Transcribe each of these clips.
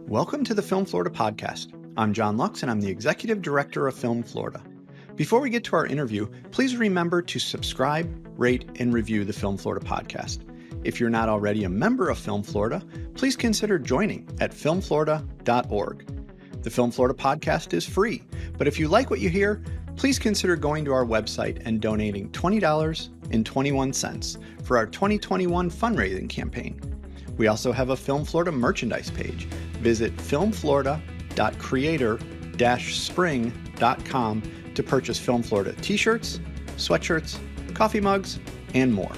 Welcome to the Film Florida podcast. I'm John Lux, and I'm the Executive Director of Film Florida. Before we get to our interview, please remember to subscribe, rate, and review the Film Florida podcast. If you're not already a member of Film Florida, please consider joining at filmflorida.org. The Film Florida podcast is free, but if you like what you hear, please consider going to our website and donating $20.21 for our 2021 fundraising campaign. We also have a Film Florida merchandise page. Visit filmflorida.creator-spring.com to purchase Film Florida t-shirts, sweatshirts, coffee mugs, and more.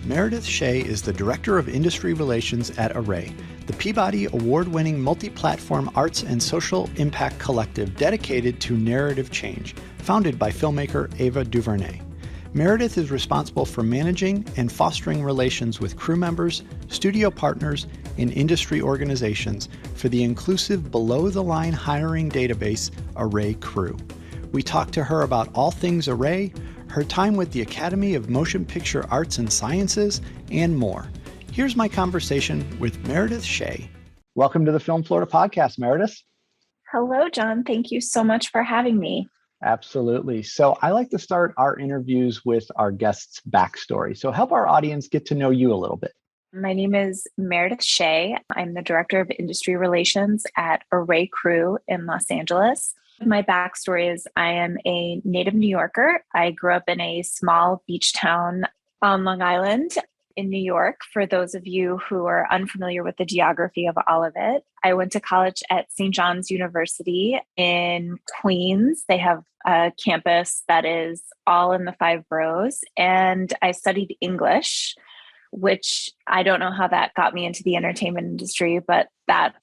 Meredith Shea is the Director of Industry Relations at Array, the Peabody Award-winning multi-platform arts and social impact collective dedicated to narrative change, founded by filmmaker Ava DuVernay. Meredith is responsible for managing and fostering relations with crew members, studio partners, and industry organizations for the inclusive below-the-line hiring database Array Crew. We talked to her about all things Array, her time with the Academy of Motion Picture Arts and Sciences, and more. Here's my conversation with Meredith Shea. Welcome to the Film Florida podcast, Meredith. Hello, John. Thank you so much for having me. Absolutely. So I like to start our interviews with our guests' backstory. So help our audience get to know you a little bit. My name is Meredith Shea. I'm the Director of Industry Relations at Array Crew in Los Angeles. My backstory is I am a native New Yorker. I grew up in a small beach town on Long Island in New York. For those of you who are unfamiliar with the geography of all of it, I went to college at St. John's University in Queens. They have a campus that is all in the 5 boroughs, and I studied English, which I don't know how that got me into the entertainment industry, but that's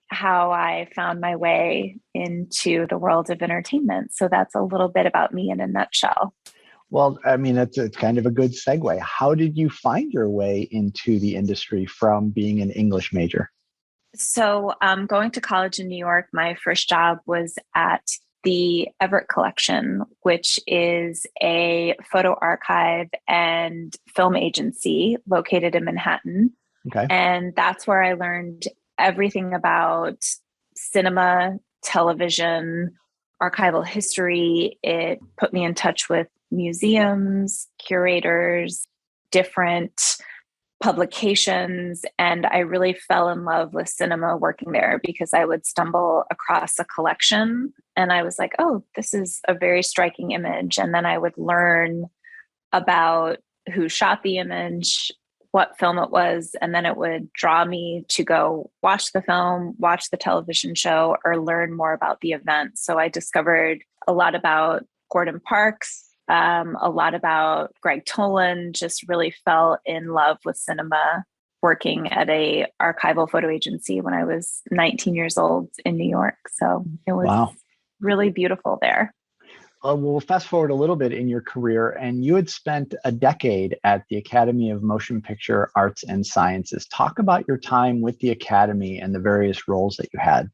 how I found my way into the world of entertainment. So that's a little bit about me in a nutshell. Well, I mean, it's kind of a good segue. How did you find your way into the industry from being an English major? So going to college in New York, my first job was at the Everett Collection, which is a photo archive and film agency located in Manhattan. Okay. And that's where I learned everything about cinema, television, archival history. It put me in touch with museums, curators, different publications, and I really fell in love with cinema working there because I would stumble across a collection and I was like, oh, this is a very striking image. And then I would learn about who shot the image, what film it was, and then it would draw me to go watch the film, watch the television show, or learn more about the event. So I discovered a lot about Gordon Parks, a lot about Greg Toland, just really fell in love with cinema working at a archival photo agency when I was 19 years old in New York. So it was really beautiful there. We'll fast forward a little bit in your career, and you had spent a decade at the Academy of Motion Picture Arts and Sciences. Talk about your time with the Academy and the various roles that you had.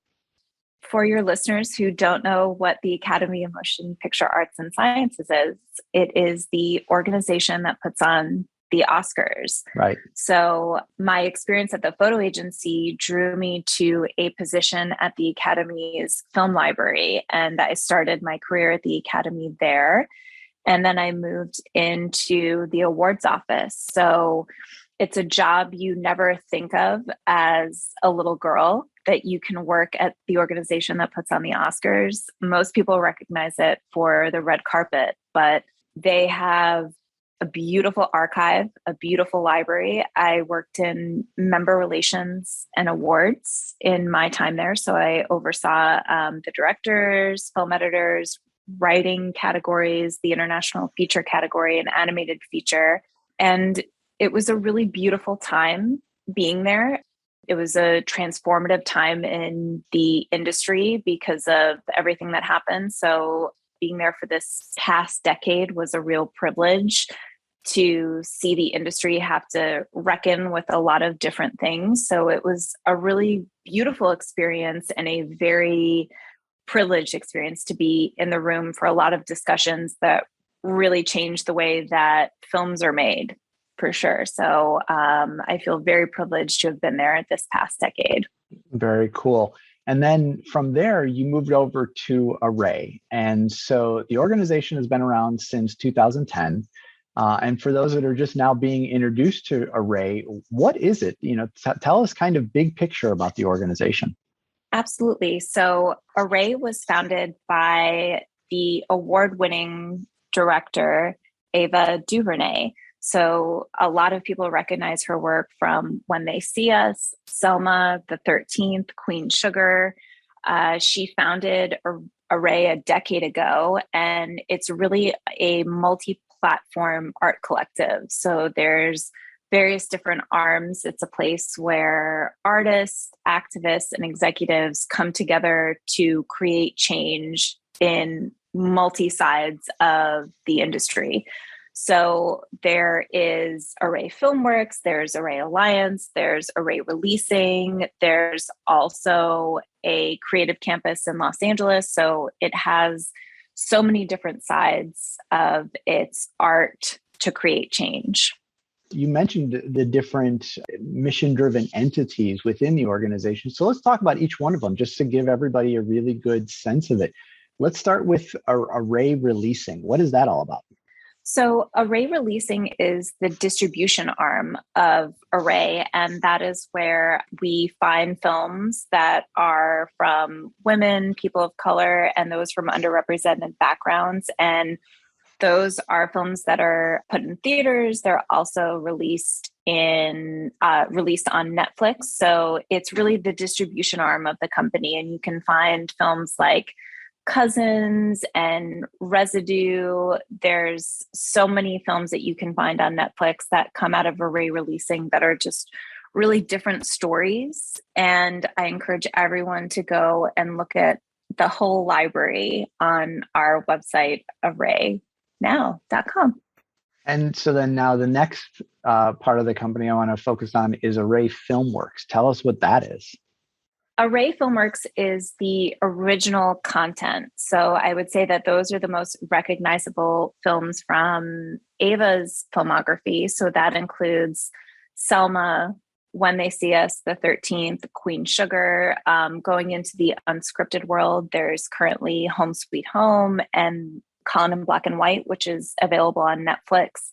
For your listeners who don't know what the Academy of Motion Picture Arts and Sciences is, it is the organization that puts on the Oscars. Right. So my experience at the photo agency drew me to a position at the Academy's film library, and I started my career at the Academy there. And then I moved into the awards office. So it's a job you never think of as a little girl, that you can work at the organization that puts on the Oscars. Most people recognize it for the red carpet, but they have a beautiful archive, a beautiful library. I worked in member relations and awards in my time there. So I oversaw the directors, film editors, writing categories, the international feature category, and animated feature. And it was a really beautiful time being there. It was a transformative time in the industry because of everything that happened. So being there for this past decade was a real privilege to see the industry have to reckon with a lot of different things. So it was a really beautiful experience and a very privileged experience to be in the room for a lot of discussions that really changed the way that films are made. for sure. So I feel very privileged to have been there this past decade. Very cool. And then from there, you moved over to Array. And so the organization has been around since 2010. And for those that are just now being introduced to Array, what is it? Tell us kind of big picture about the organization. Absolutely. So Array was founded by the award-winning director, Ava DuVernay. So a lot of people recognize her work from When They See Us, Selma, The 13th, Queen Sugar. She founded Array a decade ago, and it's really a multi-platform art collective. So there's various different arms. It's a place where artists, activists, and executives come together to create change in multi-sides of the industry. So there is Array Filmworks, there's Array Alliance, there's Array Releasing, there's also a creative campus in Los Angeles. So it has so many different sides of its art to create change. You mentioned the different mission-driven entities within the organization. So let's talk about each one of them just to give everybody a really good sense of it. Let's start with Array Releasing. What is that all about? So Array Releasing is the distribution arm of Array, and that is where we find films that are from women, people of color, and those from underrepresented backgrounds. And those are films that are put in theaters. They're also released on Netflix. So it's really the distribution arm of the company, and you can find films like Cousins and Residue. There's so many films that you can find on Netflix that come out of Array Releasing that are just really different stories. And I encourage everyone to go and look at the whole library on our website, arraynow.com. And so then now the next part of the company I want to focus on is Array Filmworks. Tell us what that is. Array Filmworks is the original content. So I would say that those are the most recognizable films from Ava's filmography. So that includes Selma, When They See Us, The 13th, Queen Sugar. Going into the unscripted world, there's currently Home Sweet Home and Colin in Black and White, which is available on Netflix.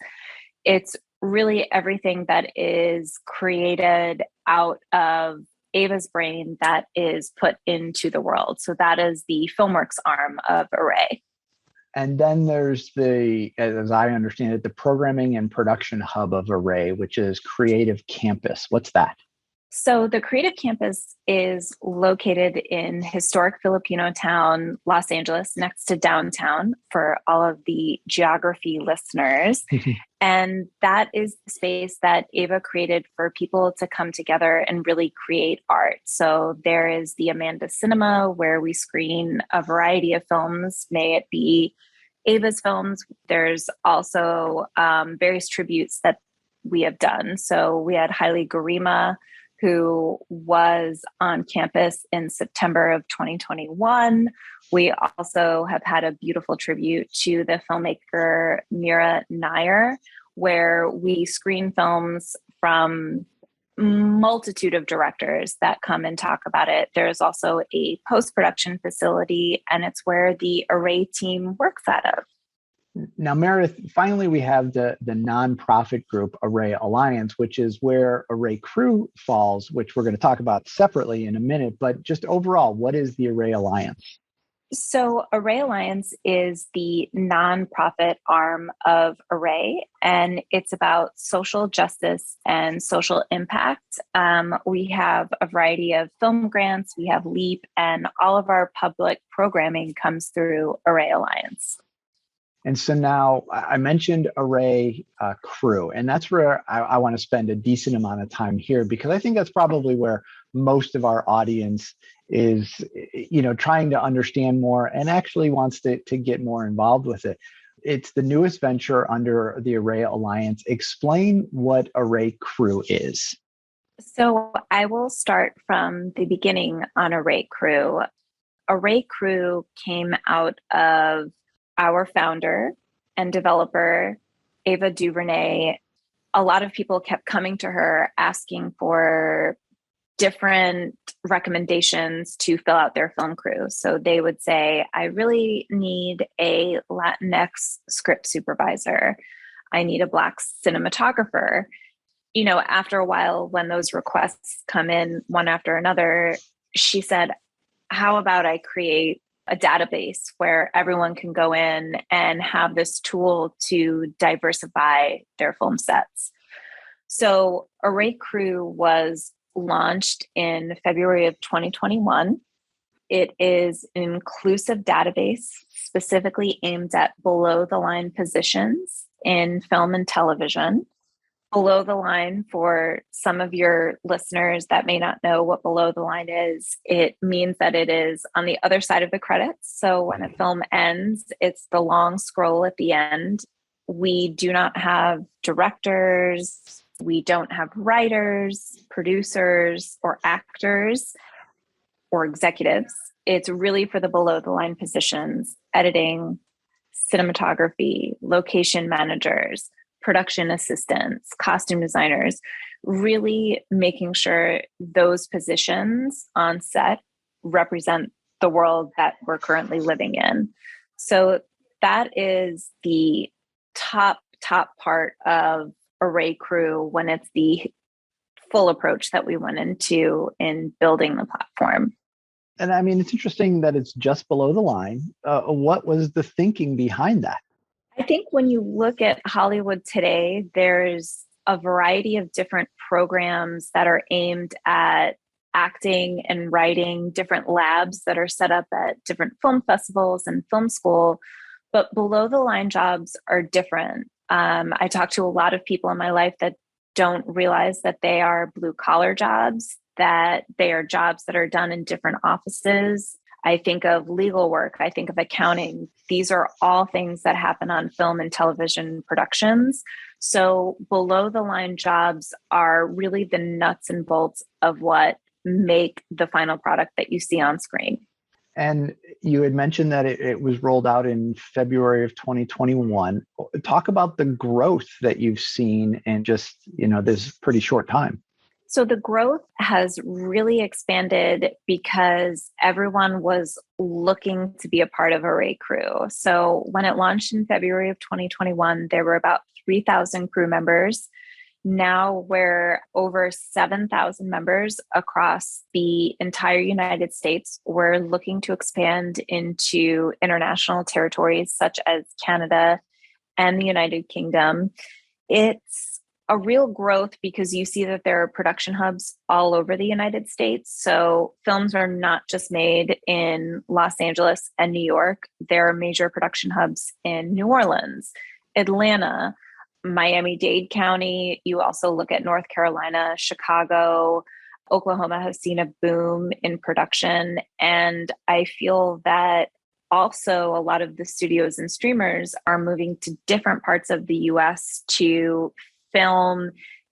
It's really everything that is created out of Ava's brain that is put into the world. So that is the Filmworks arm of Array. And then there's as I understand it, the programming and production hub of Array, which is Creative Campus. What's that? So the Creative Campus is located in historic Filipino town, Los Angeles, next to downtown for all of the geography listeners. And that is the space that Ava created for people to come together and really create art. So there is the Amanda Cinema, where we screen a variety of films, may it be Ava's films. There's also various tributes that we have done. So we had Haile Garima, who was on campus in September of 2021. We also have had a beautiful tribute to the filmmaker Mira Nair, where we screen films from multitude of directors that come and talk about it. There's also a post-production facility, and it's where the Array team works out of. Now, Meredith, finally, we have the nonprofit group Array Alliance, which is where Array Crew falls, which we're going to talk about separately in a minute. But just overall, what is the Array Alliance? So Array Alliance is the nonprofit arm of Array, and it's about social justice and social impact. We have a variety of film grants, we have LEAP, and all of our public programming comes through Array Alliance. And so now I mentioned Array Crew, and that's where I want to spend a decent amount of time here, because I think that's probably where most of our audience is, trying to understand more and actually wants to get more involved with it. It's the newest venture under the Array Alliance. Explain what Array Crew is. So I will start from the beginning on Array Crew. Array Crew came out of our founder and developer, Ava DuVernay, a lot of people kept coming to her asking for different recommendations to fill out their film crew. So they would say, I really need a Latinx script supervisor. I need a Black cinematographer. After a while, when those requests come in one after another, she said, how about I create a database where everyone can go in and have this tool to diversify their film sets. So Array Crew was launched in February of 2021. It is an inclusive database specifically aimed at below the line positions in film and television. Below the line, for some of your listeners that may not know what below the line is, it means that it is on the other side of the credits. So when a film ends, it's the long scroll at the end. We do not have directors. We don't have writers, producers, or actors, or executives. It's really for the below the line positions: editing, cinematography, location managers, production assistants, costume designers, really making sure those positions on set represent the world that we're currently living in. So that is the top part of Array Crew when it's the full approach that we went into in building the platform. And I mean, it's interesting that it's just below the line. What was the thinking behind that? I think when you look at Hollywood today, there's a variety of different programs that are aimed at acting and writing, different labs that are set up at different film festivals and film school, but below the line jobs are different. I talk to a lot of people in my life that don't realize that they are blue collar jobs, that they are jobs that are done in different offices. I think of legal work. I think of accounting. These are all things that happen on film and television productions. So below the line jobs are really the nuts and bolts of what make the final product that you see on screen. And you had mentioned that it was rolled out in February of 2021. Talk about the growth that you've seen in just, this pretty short time. So the growth has really expanded because everyone was looking to be a part of Array Crew. So when it launched in February of 2021, there were about 3,000 crew members. Now we're over 7,000 members across the entire United States. We're looking to expand into international territories such as Canada and the United Kingdom. It's a real growth because you see that there are production hubs all over the United States. So films are not just made in Los Angeles and New York. There are major production hubs in New Orleans, Atlanta, Miami-Dade County. You also look at North Carolina, Chicago, Oklahoma has seen a boom in production. And I feel that also a lot of the studios and streamers are moving to different parts of the US to film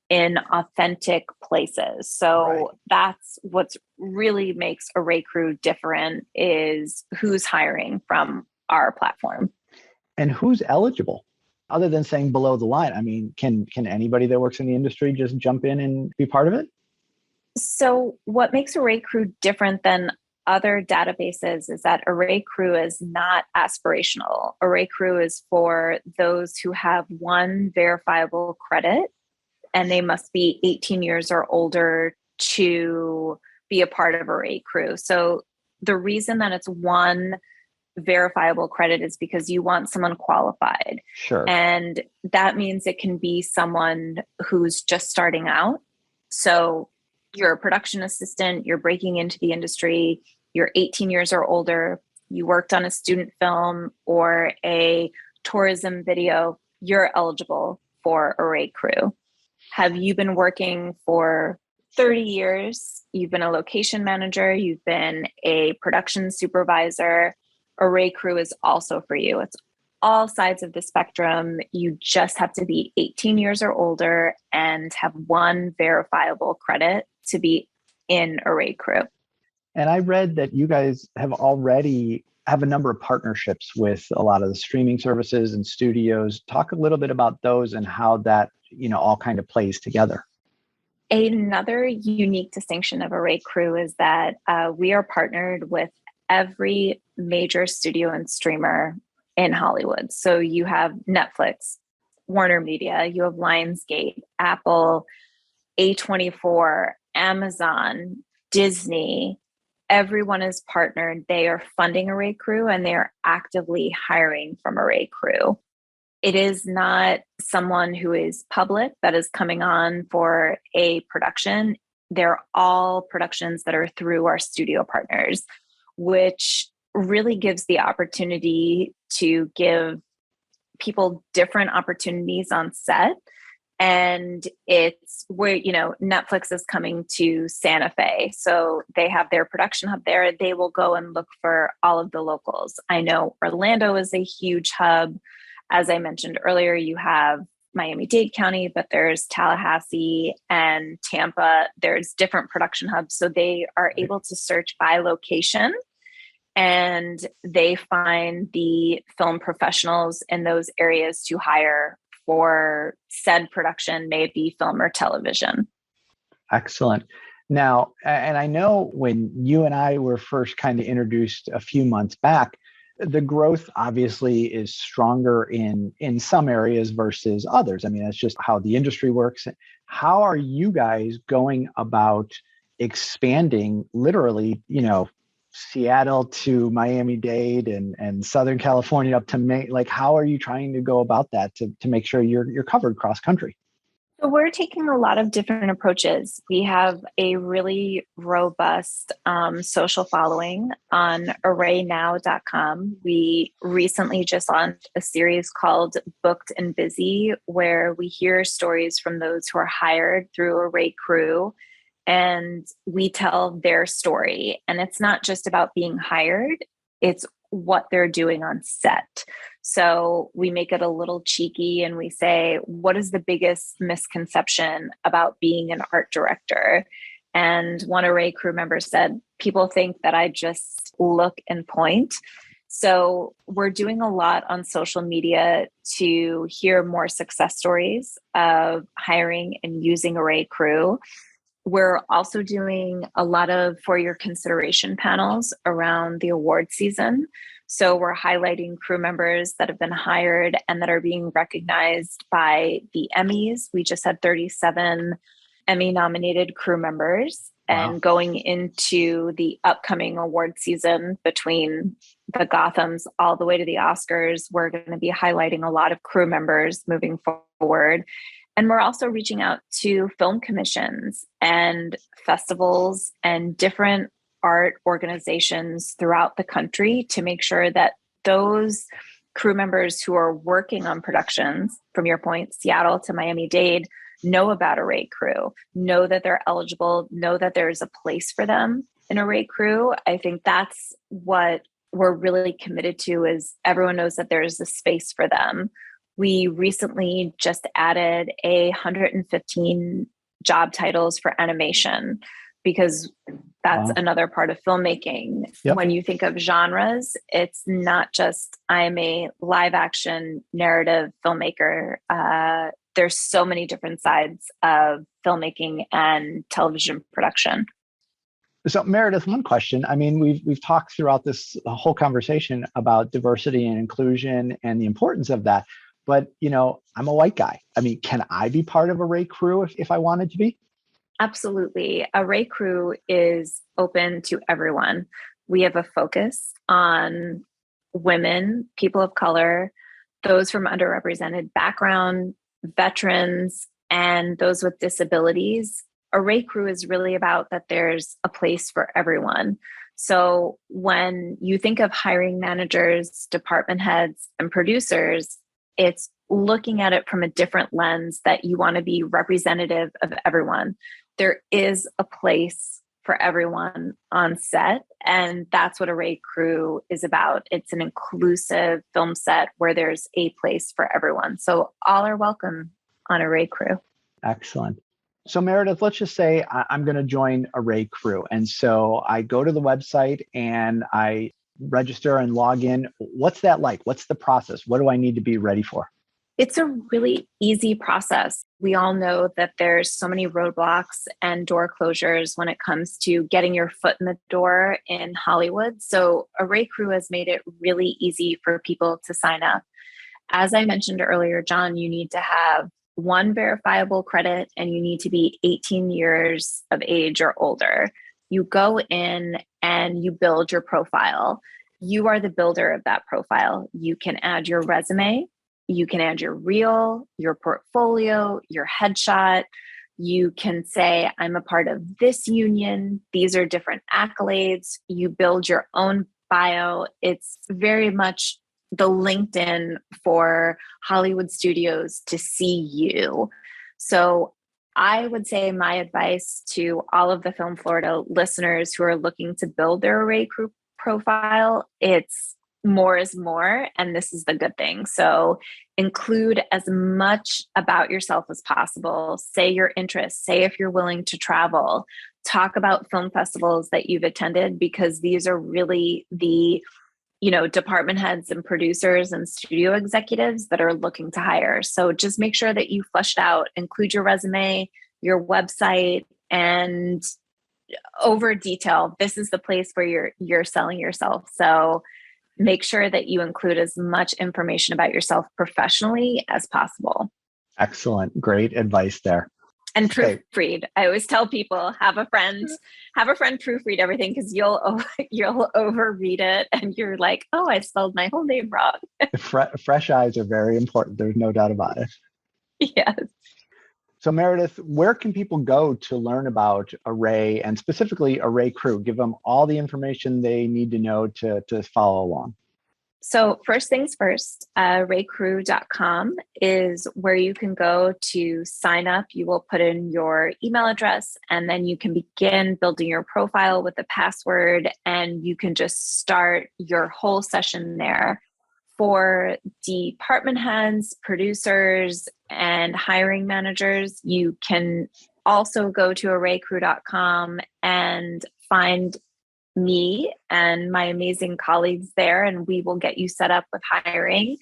in authentic places. So right. That's what really makes Array Crew different, is who's hiring from our platform. And who's eligible? Other than saying below the line, I mean, can anybody that works in the industry just jump in and be part of it? So what makes Array Crew different than other databases is that Array Crew is not aspirational. Array Crew is for those who have one verifiable credit, and they must be 18 years or older to be a part of Array Crew. So the reason that it's one verifiable credit is because you want someone qualified. Sure. And that means it can be someone who's just starting out. So you're a production assistant, you're breaking into the industry, you're 18 years or older, you worked on a student film or a tourism video, you're eligible for Array Crew. Have you been working for 30 years? You've been a location manager, you've been a production supervisor. Array Crew is also for you. It's all sides of the spectrum. You just have to be 18 years or older and have one verifiable credit to be in Array Crew. And I read that you guys have already have a number of partnerships with a lot of the streaming services and studios. Talk a little bit about those and how that, all kind of plays together. Another unique distinction of Array Crew is that we are partnered with every major studio and streamer in Hollywood. So you have Netflix, Warner Media, you have Lionsgate, Apple, A24, Amazon, Disney. Everyone is partnered. They are funding Array Crew and they are actively hiring from Array Crew. It is not someone who is public that is coming on for a production. They're all productions that are through our studio partners, which really gives the opportunity to give people different opportunities on set. And it's where, Netflix is coming to Santa Fe. So they have their production hub there. They will go and look for all of the locals. I know Orlando is a huge hub. As I mentioned earlier, you have Miami-Dade County, but there's Tallahassee and Tampa. There's different production hubs. So they are able to search by location and they find the film professionals in those areas to hire for said production, maybe film or television. Excellent. Now, and I know when you and I were first kind of introduced a few months back, the growth obviously is stronger in some areas versus others. I mean, that's just how the industry works. How are you guys going about expanding literally, Seattle to Miami-Dade and Southern California up to Maine? Like, how are you trying to go about that to make sure you're covered cross country? So we're taking a lot of different approaches. We have a really robust social following on arraynow.com. We recently just launched a series called Booked and Busy, where we hear stories from those who are hired through Array Crew, and we tell their story. And it's not just about being hired, it's what they're doing on set. So we make it a little cheeky and we say, what is the biggest misconception about being an art director? And one Array Crew member said, people think that I just look and point. So we're doing a lot on social media to hear more success stories of hiring and using Array Crew. We're also doing a lot of for your consideration panels around the award season. So we're highlighting crew members that have been hired and that are being recognized by the Emmys. We just had 37 Emmy nominated crew members. Wow. And going into the upcoming award season between the Gothams all the way to the Oscars, we're going to be highlighting a lot of crew members moving forward. And we're also reaching out to film commissions and festivals and different art organizations throughout the country to make sure that those crew members who are working on productions, from your point, Seattle to Miami-Dade, know about Array Crew, know that they're eligible, know that there's a place for them in Array Crew. I think that's what we're really committed to, is everyone knows that there's a space for them. We recently just added 115 job titles for animation, because that's another part of filmmaking. Yep. When you think of genres, it's not just I'm a live action narrative filmmaker. There's so many different sides of filmmaking and television production. So Meredith, one question. I mean, we've talked throughout this whole conversation about diversity and inclusion and the importance of that. But, I'm a white guy. I mean, can I be part of Array Crew if I wanted to be? Absolutely. Array Crew is open to everyone. We have a focus on women, people of color, those from underrepresented background, veterans, and those with disabilities. Array Crew is really about that there's a place for everyone. So when you think of hiring managers, department heads, and producers, it's looking at it from a different lens, that you want to be representative of everyone. There is a place for everyone on set, and that's what Array Crew is about. It's an inclusive film set where there's a place for everyone. So all are welcome on Array Crew. Excellent. So Meredith, let's just say I'm going to join Array Crew. And so I go to the website and I register and log in. What's that like? What's the process? What do I need to be ready for? It's a really easy process. We all know that there's so many roadblocks and door closures when it comes to getting your foot in the door in Hollywood. So Array Crew has made it really easy for people to sign up. As I mentioned earlier, John, you need to have one verifiable credit and you need to be 18 years of age or older. You go in and you build your profile. You are the builder of that profile. You can add your resume. You can add your reel, your portfolio, your headshot. You can say, I'm a part of this union. These are different accolades. You build your own bio. It's very much the LinkedIn for Hollywood studios to see you. So I would say my advice to all of the Film Florida listeners who are looking to build their Array Crew profile, it's more is more, and this is the good thing. So include as much about yourself as possible. Say your interests, say if you're willing to travel, talk about film festivals that you've attended, because these are really the department heads and producers and studio executives that are looking to hire. So just make sure that you flesh it out, include your resume, your website, and over detail. This is the place where you're selling yourself. So make sure that you include as much information about yourself professionally as possible. Excellent. Great advice there. And proofread. I always tell people, have a friend proofread everything, because you'll overread it and you're like, oh, I spelled my whole name wrong. Fresh eyes are very important. There's no doubt about it. Yes. So Meredith, where can people go to learn about Array and specifically Array Crew? Give them all the information they need to know to follow along. So first things first, raycrew.com is where you can go to sign up. You will put in your email address and then you can begin building your profile with a password, and you can just start your whole session there. For department heads, producers, and hiring managers, you can also go to arraycrew.com and find me and my amazing colleagues there, and we will get you set up with hiring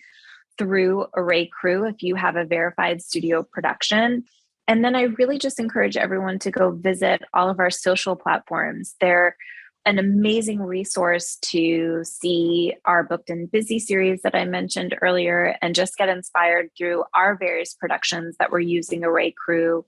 through Array Crew if you have a verified studio production. And then I really just encourage everyone to go visit all of our social platforms. They're an amazing resource to see our Booked and Busy series that I mentioned earlier, and just get inspired through our various productions that we're using Array Crew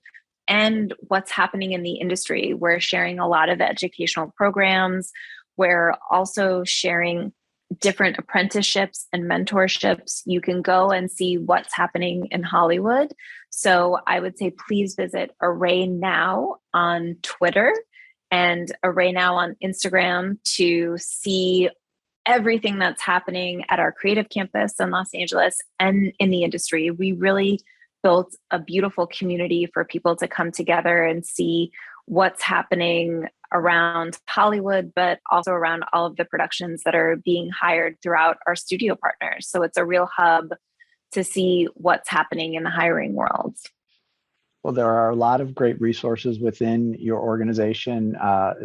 and what's happening in the industry. We're sharing a lot of educational programs. We're also sharing different apprenticeships and mentorships. You can go and see what's happening in Hollywood. So I would say please visit Array Now on Twitter and Array Now on Instagram to see everything that's happening at our creative campus in Los Angeles and in the industry. We really built a beautiful community for people to come together and see what's happening around Hollywood, but also around all of the productions that are being hired throughout our studio partners. So it's a real hub to see what's happening in the hiring world. Well, there are a lot of great resources within your organization.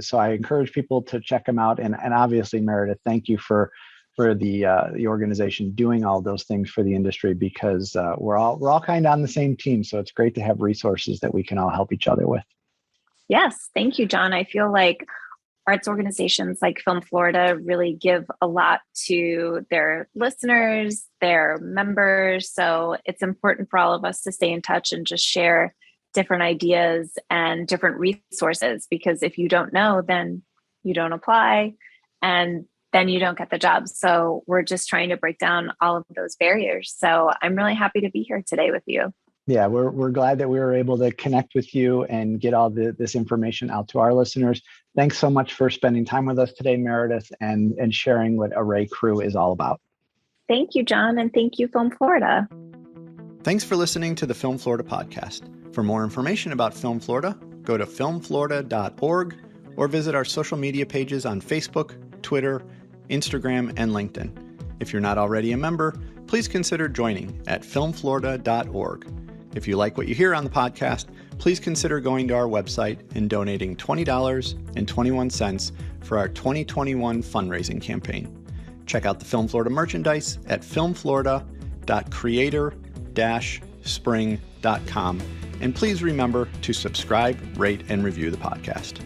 So I encourage people to check them out. And obviously, Meredith, thank you for the organization doing all those things for the industry, because we're all kind of on the same team. So it's great to have resources that we can all help each other with. Yes, thank you, John. I feel like arts organizations like Film Florida really give a lot to their listeners, their members. So it's important for all of us to stay in touch and just share different ideas and different resources, because if you don't know, then you don't apply and then you don't get the job. So we're just trying to break down all of those barriers. So I'm really happy to be here today with you. Yeah, we're glad that we were able to connect with you and get all this information out to our listeners. Thanks so much for spending time with us today, Meredith, and sharing what Array Crew is all about. Thank you, John, and thank you, Film Florida. Thanks for listening to the Film Florida podcast. For more information about Film Florida, go to filmflorida.org or visit our social media pages on Facebook, Twitter, Instagram, and LinkedIn. If you're not already a member, please consider joining at filmflorida.org. If you like what you hear on the podcast, please consider going to our website and donating $20.21 for our 2021 fundraising campaign. Check out the Film Florida merchandise at filmflorida.creator-spring.com. And please remember to subscribe, rate, and review the podcast.